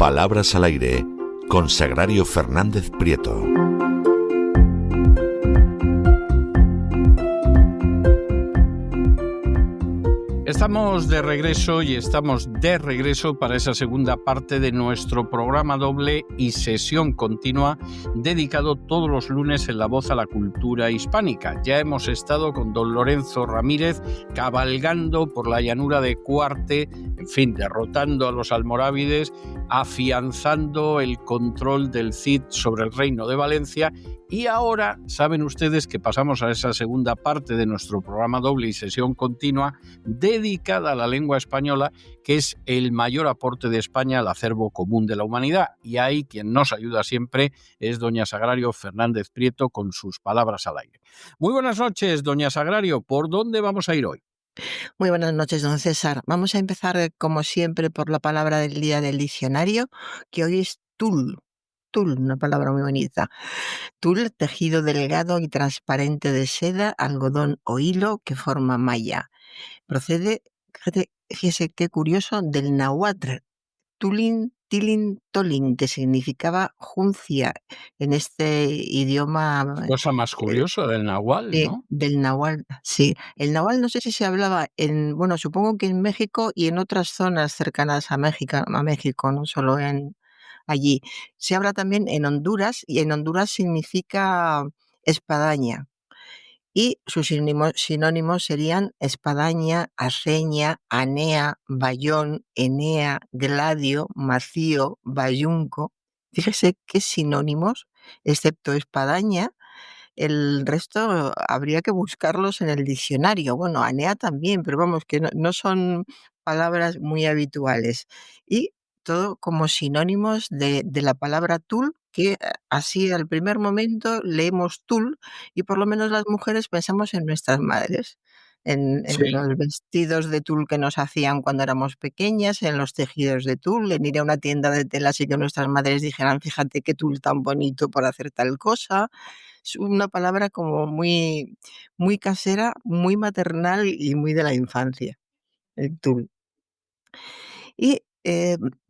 Palabras al aire con Sagrario Fernández Prieto. Estamos de regreso para esa segunda parte de nuestro programa doble y sesión continua dedicado todos los lunes en La Voz a la cultura hispánica. Ya hemos estado con don Lorenzo Ramírez cabalgando por la llanura de Cuarte, en fin, derrotando a los almorávides, afianzando el control del Cid sobre el reino de Valencia. Y ahora saben ustedes que pasamos a esa segunda parte de nuestro programa doble y sesión continua dedicada a la lengua española, que es el mayor aporte de España al acervo común de la humanidad. Y ahí quien nos ayuda siempre es doña Sagrario Fernández Prieto con sus palabras al aire. Muy buenas noches, doña Sagrario. ¿Por dónde vamos a ir hoy? Muy buenas noches, don César. Vamos a empezar, como siempre, por la palabra del día del diccionario, que hoy es tul. Tul, una palabra muy bonita. Tul, tejido delgado y transparente de seda, algodón o hilo que forma malla. Procede, fíjese qué curioso, del náhuatl, tulin, tilin, tolin, que significaba juncia en este idioma. Cosa más curiosa del náhuatl, ¿no? Del náhuatl, sí. El náhuatl no sé si se hablaba bueno, supongo que en México y en otras zonas cercanas a México, no solo allí. Se habla también en Honduras, y en Honduras significa espadaña. Y sus sinónimos serían espadaña, aceña, anea, bayón, enea, gladio, macío, bayunco. Fíjese qué sinónimos, excepto espadaña. El resto habría que buscarlos en el diccionario. Bueno, anea también, pero vamos, que no son palabras muy habituales. Y todo como sinónimos de la palabra tul, que así al primer momento leemos tul y por lo menos las mujeres pensamos en nuestras madres, en Sí. los vestidos de tul que nos hacían cuando éramos pequeñas, en los tejidos de tul, en ir a una tienda de telas y que nuestras madres dijeran, fíjate qué tul tan bonito por hacer tal cosa. Es una palabra como muy, muy casera, muy maternal y muy de la infancia, el tul. Y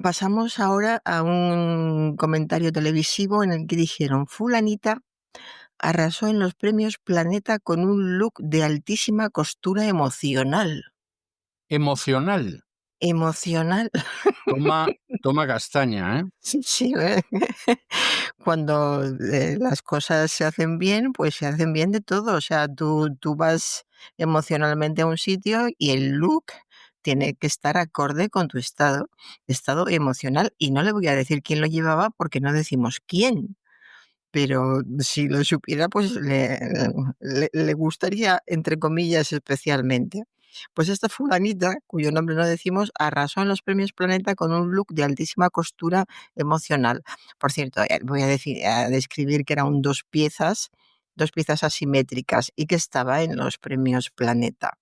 pasamos ahora a un comentario televisivo en el que dijeron, fulanita arrasó en los premios Planeta con un look de altísima costura emocional. Emocional. Emocional. Toma castaña, ¿eh? Sí, cuando las cosas se hacen bien, pues se hacen bien de todo. O sea, tú vas emocionalmente a un sitio y el look tiene que estar acorde con tu estado emocional. Y no le voy a decir quién lo llevaba porque no decimos quién. Pero si lo supiera, pues le gustaría, entre comillas, especialmente. Pues esta fulanita, cuyo nombre no decimos, arrasó en los premios Planeta con un look de altísima costura emocional. Por cierto, voy a describir que eran dos piezas asimétricas y que estaba en los premios Planeta.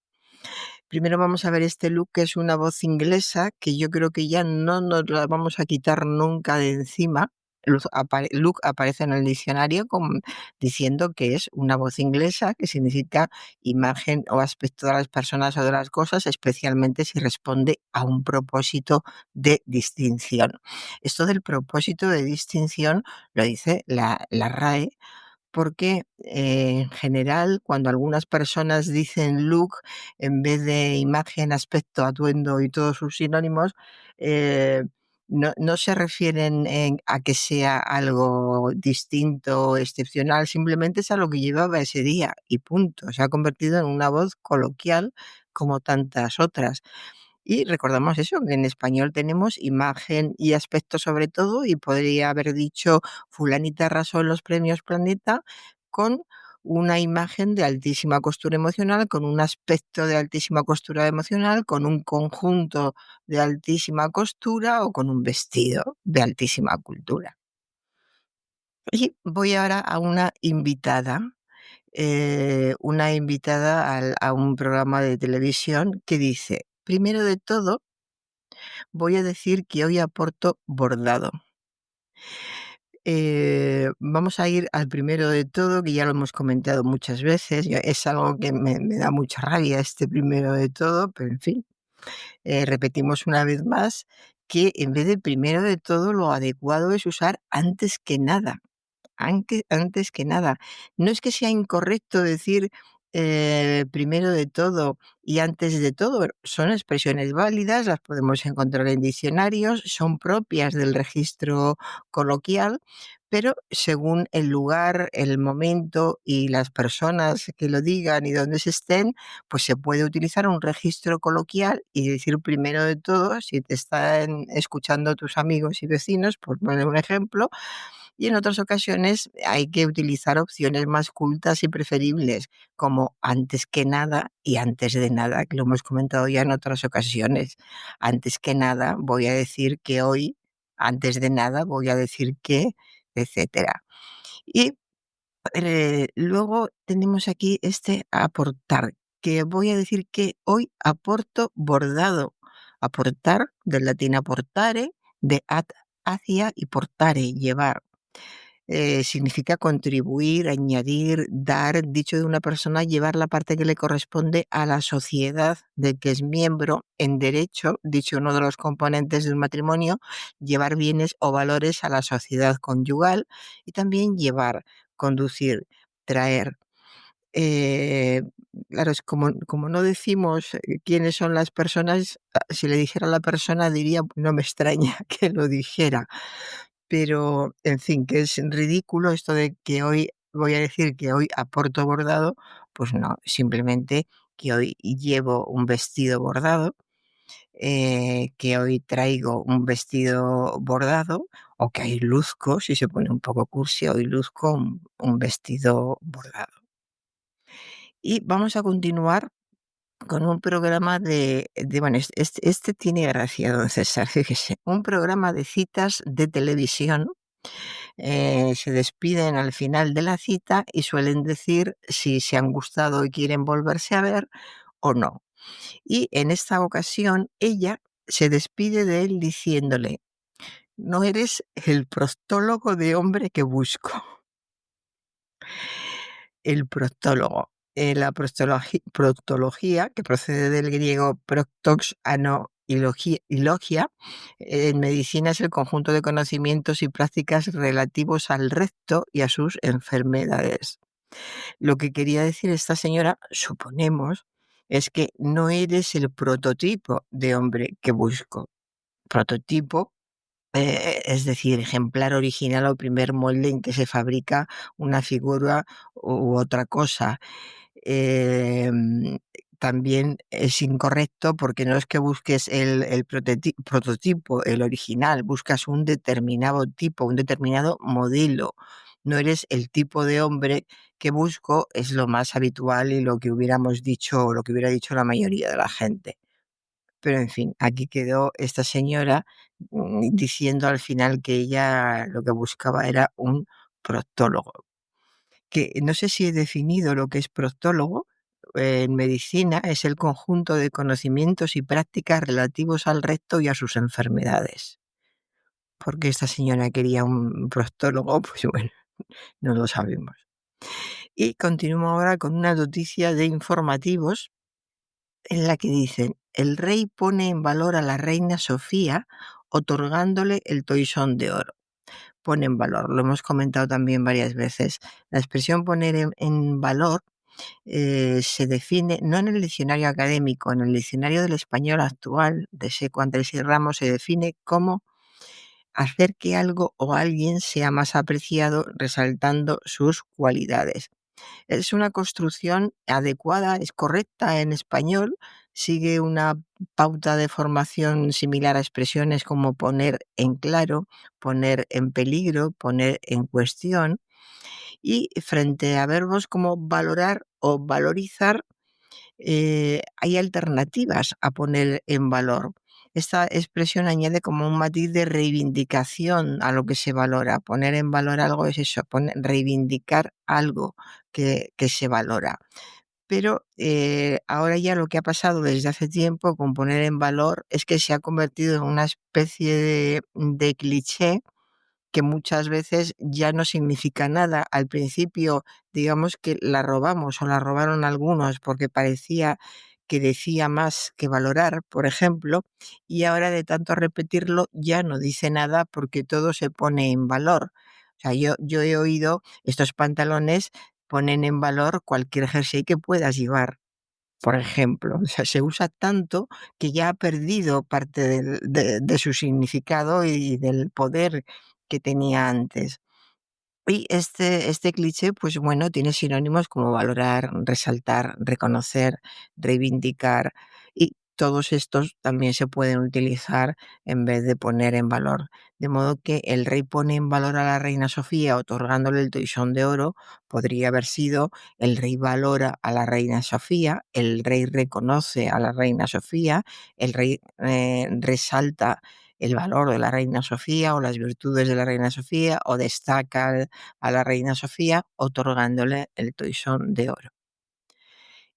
Primero vamos a ver este look, que es una voz inglesa, que yo creo que ya no nos la vamos a quitar nunca de encima. Look aparece en el diccionario diciendo que es una voz inglesa, que significa imagen o aspecto de las personas o de las cosas, especialmente si responde a un propósito de distinción. Esto del propósito de distinción lo dice la RAE, porque en general, cuando algunas personas dicen look, en vez de imagen, aspecto, atuendo y todos sus sinónimos, no se refieren a que sea algo distinto o excepcional, simplemente es a lo que llevaba ese día y punto. Se ha convertido en una voz coloquial como tantas otras. Y recordamos eso, que en español tenemos imagen y aspecto sobre todo, y podría haber dicho fulanita arrasó en los premios Planeta con una imagen de altísima costura emocional, con un aspecto de altísima costura emocional, con un conjunto de altísima costura o con un vestido de altísima cultura. Y voy ahora a una invitada a un programa de televisión que dice, primero de todo, voy a decir que hoy aporto bordado. Vamos a ir al primero de todo, que ya lo hemos comentado muchas veces. Es algo que me da mucha rabia, este primero de todo, pero en fin, repetimos una vez más que en vez de primero de todo, lo adecuado es usar antes que nada. Antes que nada. No es que sea incorrecto decir primero de todo y antes de todo. Son expresiones válidas, las podemos encontrar en diccionarios, son propias del registro coloquial, pero según el lugar, el momento y las personas que lo digan y donde se estén, pues se puede utilizar un registro coloquial y decir primero de todo, si te están escuchando tus amigos y vecinos, por poner un ejemplo, y en otras ocasiones hay que utilizar opciones más cultas y preferibles, como antes que nada y antes de nada, que lo hemos comentado ya en otras ocasiones. Antes que nada voy a decir que hoy, antes de nada voy a decir que, etcétera. Y luego tenemos aquí este aportar, que voy a decir que hoy aporto bordado. Aportar, del latín aportare, de hacia y portare, llevar. Significa contribuir, añadir, dar, dicho de una persona, llevar la parte que le corresponde a la sociedad de que es miembro. En derecho, dicho uno de los componentes de un matrimonio, llevar bienes o valores a la sociedad conyugal, y también llevar, conducir, traer. Eh, claro, es como no decimos quiénes son las personas, si le dijera a la persona diría, no me extraña que lo dijera. Pero, en fin, que es ridículo esto de que hoy voy a decir que hoy aporto bordado, pues no, simplemente que hoy llevo un vestido bordado, que hoy traigo un vestido bordado, o que hoy luzco, si se pone un poco cursi, hoy luzco un vestido bordado. Y vamos a continuar con un programa bueno, este tiene gracia, don César, fíjese, un programa de citas de televisión. Se despiden al final de la cita y suelen decir si se han gustado y quieren volverse a ver o no. Y en esta ocasión ella se despide de él diciéndole: no eres el prostólogo de hombre que busco. El prostólogo. La prostología, que procede del griego proctox, ano y logia, en medicina es el conjunto de conocimientos y prácticas relativos al recto y a sus enfermedades. Lo que quería decir esta señora, suponemos, es que no eres el prototipo de hombre que busco. Prototipo, es decir, ejemplar original o primer molde en que se fabrica una figura u otra cosa. Em, También es incorrecto porque no es que busques el prototipo, el original, buscas un determinado tipo, un determinado modelo. No eres el tipo de hombre que busco, es lo más habitual y lo que hubiéramos dicho, o lo que hubiera dicho la mayoría de la gente. Pero en fin, aquí quedó esta señora diciendo al final que ella lo que buscaba era un proctólogo. Que no sé si he definido lo que es proctólogo. En medicina es el conjunto de conocimientos y prácticas relativos al recto y a sus enfermedades. ¿Por qué esta señora quería un proctólogo? Pues bueno, no lo sabemos. Y continúo ahora con una noticia de informativos en la que dicen: el rey pone en valor a la reina Sofía otorgándole el toisón de oro. Pone en valor, lo hemos comentado también varias veces. La expresión poner en valor se define, no en el diccionario académico, en el diccionario del español actual de Seco Andrés y Ramos, se define como hacer que algo o alguien sea más apreciado resaltando sus cualidades. Es una construcción adecuada, es correcta en español, sigue una pauta de formación similar a expresiones como poner en claro, poner en peligro, poner en cuestión, y frente a verbos como valorar o valorizar, hay alternativas a poner en valor. Esta expresión añade como un matiz de reivindicación a lo que se valora. Poner en valor algo es eso, reivindicar algo que se valora. Pero ahora ya lo que ha pasado desde hace tiempo con poner en valor es que se ha convertido en una especie de cliché que muchas veces ya no significa nada. Al principio, digamos que la robamos o la robaron algunos porque parecía que decía más que valorar, por ejemplo, y ahora de tanto repetirlo ya no dice nada porque todo se pone en valor. O sea, yo he oído estos pantalones ponen en valor cualquier jersey que puedas llevar, por ejemplo. O sea, se usa tanto que ya ha perdido parte de su significado y del poder que tenía antes. Y este cliché, pues bueno, tiene sinónimos como valorar, resaltar, reconocer, reivindicar, y todos estos también se pueden utilizar en vez de poner en valor. De modo que el rey pone en valor a la reina Sofía otorgándole el toisón de oro, podría haber sido el rey valora a la reina Sofía, el rey reconoce a la reina Sofía, el rey resalta el valor de la reina Sofía o las virtudes de la reina Sofía o destaca a la reina Sofía otorgándole el toisón de oro.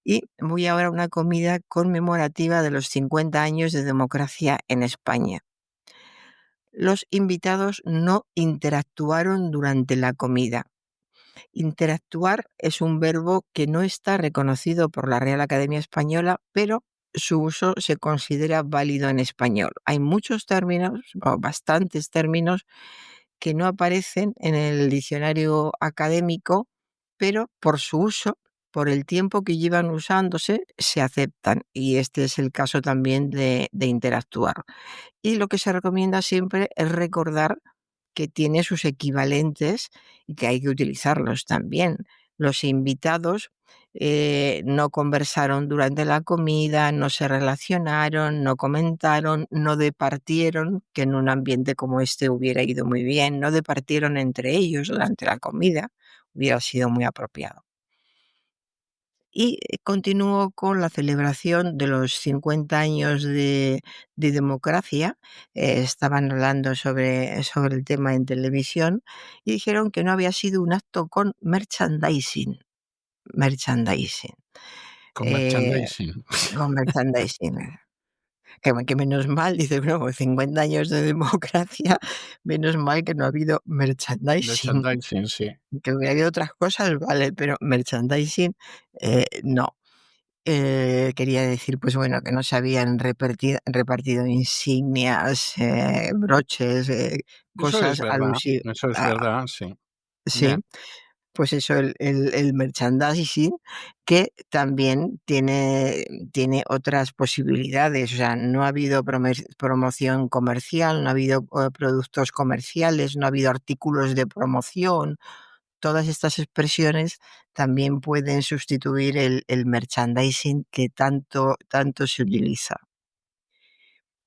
Y voy ahora a una comida conmemorativa de los 50 años de democracia en España. Los invitados no interactuaron durante la comida. Interactuar es un verbo que no está reconocido por la Real Academia Española, pero su uso se considera válido en español. Hay muchos términos, o bastantes términos, que no aparecen en el diccionario académico, pero por su uso, por el tiempo que llevan usándose, se aceptan. Y este es el caso también de interactuar. Y lo que se recomienda siempre es recordar que tiene sus equivalentes y que hay que utilizarlos también. Los invitados no conversaron durante la comida, no se relacionaron, no comentaron, no departieron, que en un ambiente como este hubiera ido muy bien, no departieron entre ellos durante la comida, hubiera sido muy apropiado. Y continúo con la celebración de los 50 años de democracia. Estaban hablando sobre el tema en televisión y dijeron que no había sido un acto con merchandising. Merchandising. Con Eh, merchandising. con merchandising. Que menos mal, dice, bueno, 50 años de democracia, menos mal que no ha habido merchandising. Merchandising, sí. Que hubiera habido otras cosas, vale, pero merchandising, no. Quería decir, pues bueno, que no se habían repartido insignias, broches, cosas alusivas. eso es verdad, sí. Sí, Ya. pues eso, el merchandising, que también tiene otras posibilidades. O sea, no ha habido promoción comercial, no ha habido productos comerciales, no ha habido artículos de promoción. Todas estas expresiones también pueden sustituir el merchandising que tanto se utiliza.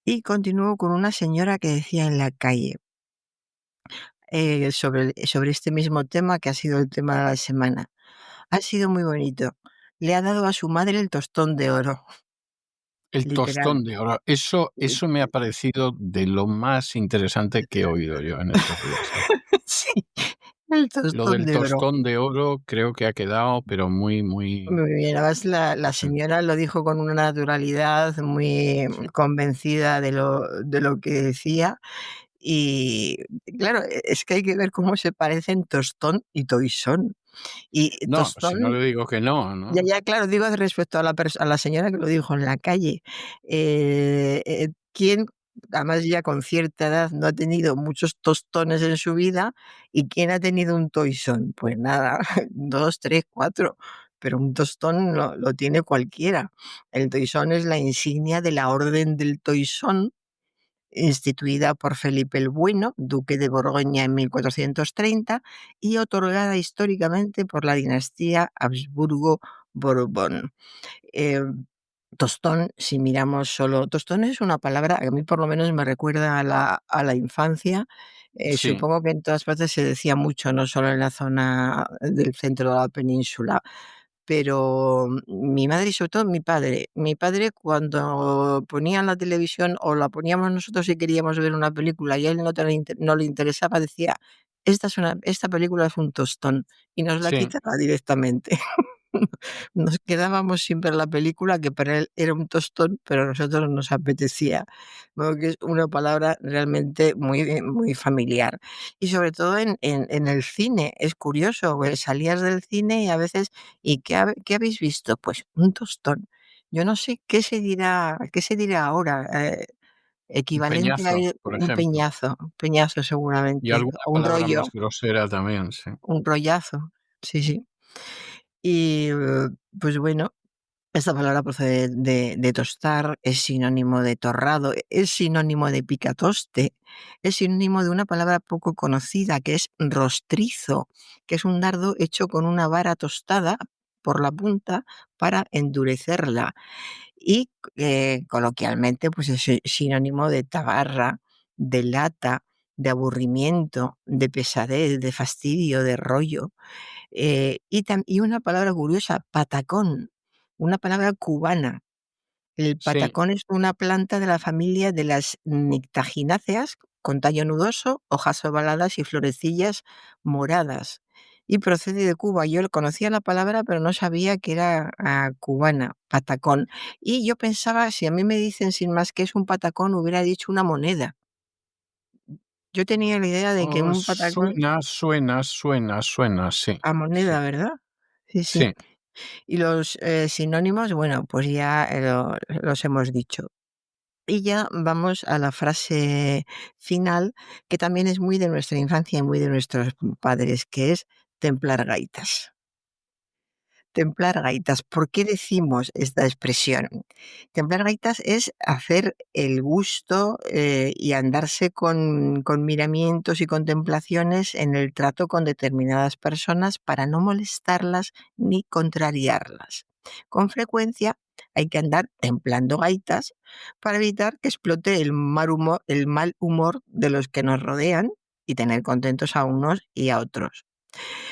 Y continúo con una señora que decía en la calle, sobre este mismo tema que ha sido el tema de la semana. Ha sido muy bonito. Le ha dado a su madre el tostón de oro, El literal. tostón de oro. Eso me ha parecido de lo más interesante que he oído yo en estos días, ¿eh? Sí, el Lo tostón del de oro. tostón de oro creo que ha quedado, pero muy, muy Muy bien, además la sí, señora lo dijo con una naturalidad muy sí. convencida de lo que decía. Y claro, es que hay que ver cómo se parecen tostón y toisón. Y No, si no tostón, le digo que no, ya, ¿no? ya, claro, digo respecto a la señora que lo dijo en la calle. ¿Quién, además ya con cierta edad, no ha tenido muchos tostones en su vida? ¿Y quién ha tenido un toisón? Pues nada, 2, 3, 4, pero un tostón lo tiene cualquiera. El toisón es la insignia de la Orden del Toisón, instituida por Felipe el Bueno, duque de Borgoña en 1430 y otorgada históricamente por la dinastía Habsburgo-Borbón. Eh, Tostón, si miramos solo, tostón es una palabra que a mí por lo menos me recuerda a la infancia. Sí, Supongo que en todas partes se decía mucho, no solo en la zona del centro de la península. Pero mi madre y sobre todo mi padre cuando ponían la televisión o la poníamos nosotros si queríamos ver una película y a él no le interesaba, decía: "Esta película es un tostón", y nos la sí. quitaba directamente. Nos quedábamos sin ver la película, que para él era un tostón, pero a nosotros nos apetecía. Bueno, que es una palabra realmente muy familiar. Y sobre todo en el cine, es curioso, salías del cine y a veces: "¿Y qué habéis visto?". "Pues un tostón". Yo no sé qué se dirá ahora, Un equivalente a peñazo, por ejemplo. un peñazo Y seguramente, alguna o un palabra más rollo, grosera también, sí. un rollazo. Sí, sí. Y, pues bueno, esta palabra procede de tostar, es sinónimo de torrado, es sinónimo de picatoste, es sinónimo de una palabra poco conocida que es rostrizo, que es un dardo hecho con una vara tostada por la punta para endurecerla. Y coloquialmente, pues es sinónimo de tabarra, de lata, de aburrimiento, de pesadez, de fastidio, de rollo. Y una palabra curiosa, patacón, una palabra cubana. El Sí, patacón es una planta de la familia de las nictagináceas, con tallo nudoso, hojas ovaladas y florecillas moradas. Y procede de Cuba. Yo conocía la palabra, pero no sabía que era cubana, patacón. Y yo pensaba, si a mí me dicen sin más que es un patacón, hubiera dicho una moneda. Yo tenía la idea de que un patacón suena, sí, a sí, moneda, ¿verdad? Sí, sí. sí. Y los sinónimos, bueno, pues ya los hemos dicho. Y ya vamos a la frase final, que también es muy de nuestra infancia y muy de nuestros padres, que es templar gaitas. Templar gaitas. ¿Por qué decimos esta expresión? Templar gaitas es hacer el gusto y andarse con miramientos y contemplaciones en el trato con determinadas personas para no molestarlas ni contrariarlas. Con frecuencia hay que andar templando gaitas para evitar que explote el mal humor de los que nos rodean y tener contentos a unos y a otros.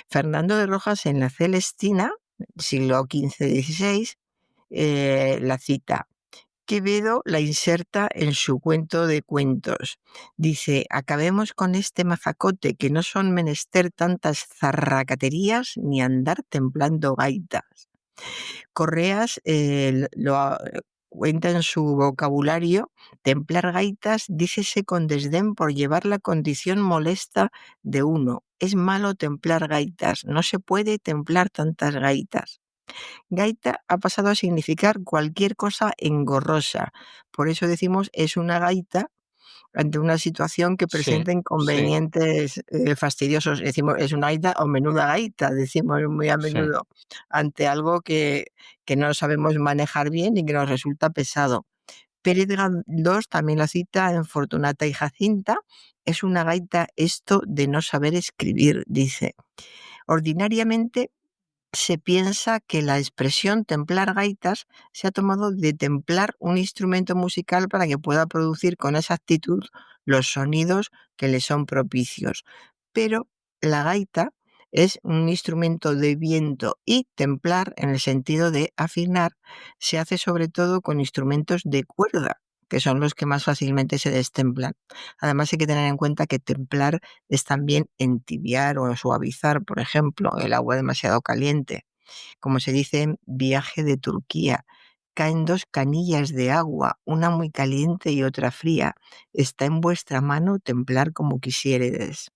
Fernando de Rojas en La Celestina, siglo XV-XVI, la cita. Quevedo la inserta en su cuento de cuentos. Dice, acabemos con este mazacote que no son menester tantas zarracaterías ni andar templando gaitas. Correas cuenta en su vocabulario, templar gaitas, dícese con desdén por llevar la condición molesta de uno. Es malo templar gaitas, no se puede templar tantas gaitas. Gaita ha pasado a significar cualquier cosa engorrosa. Por eso decimos es una gaita ante una situación que Sí, presenta sí, inconvenientes fastidiosos. Decimos, es una gaita o menuda gaita, decimos muy a sí, menudo, ante algo que no sabemos manejar bien y que nos resulta pesado. Pérez Galdós también la cita en Fortunata y Jacinta. Es una gaita esto de no saber escribir, dice. Ordinariamente se piensa que la expresión templar gaitas se ha tomado de templar un instrumento musical para que pueda producir con exactitud los sonidos que le son propicios. Pero la gaita es un instrumento de viento y templar, en el sentido de afinar, se hace sobre todo con instrumentos de cuerda, que son los que más fácilmente se destemplan. Además hay que tener en cuenta que templar es también entibiar o suavizar, por ejemplo, el agua demasiado caliente. Como se dice en Viaje de Turquía, caen dos canillas de agua, una muy caliente y otra fría. Está en vuestra mano templar como quisiéredes.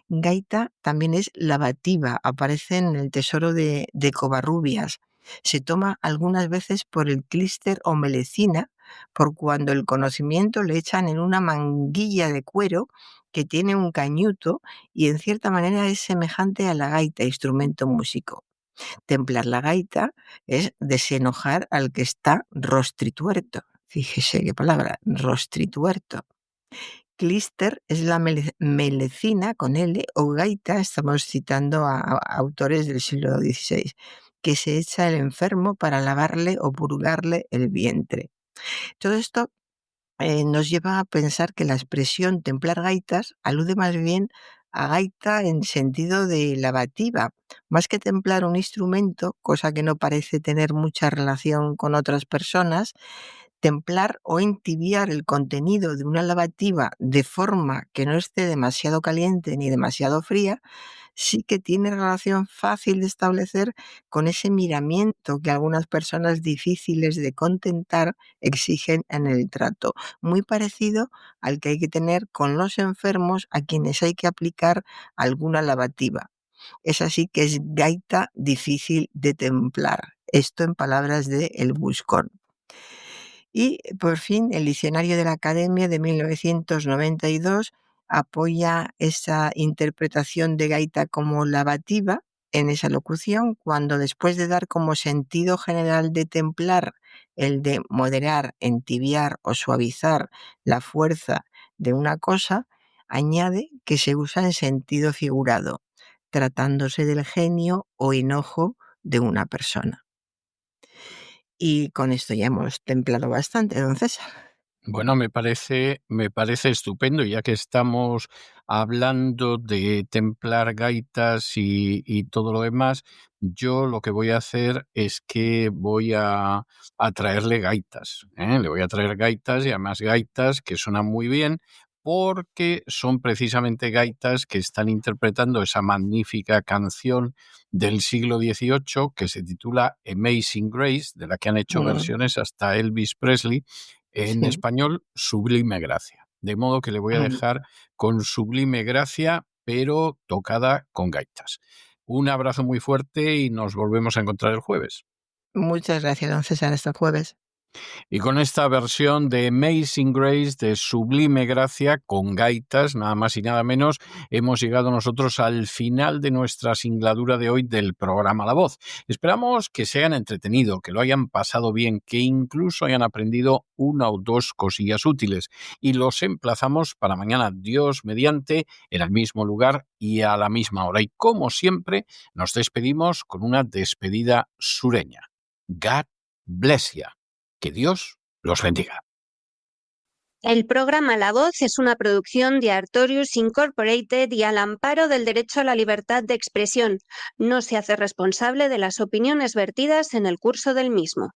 Gaita también es lavativa, aparece en el Tesoro de Covarrubias. Se toma algunas veces por el clíster o melecina, por cuando el conocimiento le echan en una manguilla de cuero que tiene un cañuto y en cierta manera es semejante a la gaita, instrumento músico. Templar la gaita es desenojar al que está rostrituerto. Fíjese qué palabra, rostrituerto. Clíster es la melecina con L o gaita, estamos citando a autores del siglo XVI, que se echa el enfermo para lavarle o purgarle el vientre. Todo esto nos lleva a pensar que la expresión templar gaitas alude más bien a gaita en sentido de lavativa, más que templar un instrumento, cosa que no parece tener mucha relación con otras personas. Templar o entibiar el contenido de una lavativa de forma que no esté demasiado caliente ni demasiado fría, sí que tiene relación fácil de establecer con ese miramiento que algunas personas difíciles de contentar exigen en el trato, muy parecido al que hay que tener con los enfermos a quienes hay que aplicar alguna lavativa. Es así que es gaita difícil de templar. Esto en palabras de El Buscón. Y por fin el Diccionario de la Academia de 1992 apoya esa interpretación de gaita como lavativa en esa locución, cuando después de dar como sentido general de templar el de moderar, entibiar o suavizar la fuerza de una cosa, añade que se usa en sentido figurado, tratándose del genio o enojo de una persona. Y con esto ya hemos templado bastante, don César. Bueno, me parece estupendo, ya que estamos hablando de templar gaitas y todo lo demás. Yo lo que voy a hacer es que voy a traerle gaitas, ¿eh? Le voy a traer gaitas, y además gaitas que suenan muy bien, porque son precisamente gaitas que están interpretando esa magnífica canción del siglo XVIII que se titula Amazing Grace, de la que han hecho versiones hasta Elvis Presley. En Sí. español, Sublime Gracia. De modo que le voy a dejar con Sublime Gracia, pero tocada con gaitas. Un abrazo muy fuerte y nos volvemos a encontrar el jueves. Muchas gracias, don César. Hasta el jueves. Y con esta versión de Amazing Grace, de Sublime Gracia, con gaitas, nada más y nada menos, hemos llegado nosotros al final de nuestra singladura de hoy del programa La Voz. Esperamos que se hayan entretenido, que lo hayan pasado bien, que incluso hayan aprendido una o dos cosillas útiles. Y los emplazamos para mañana, Dios mediante, en el mismo lugar y a la misma hora. Y como siempre, nos despedimos con una despedida sureña. God bless you. Que Dios los bendiga. El programa La Voz es una producción de Artorius Incorporated y al amparo del derecho a la libertad de expresión. No se hace responsable de las opiniones vertidas en el curso del mismo.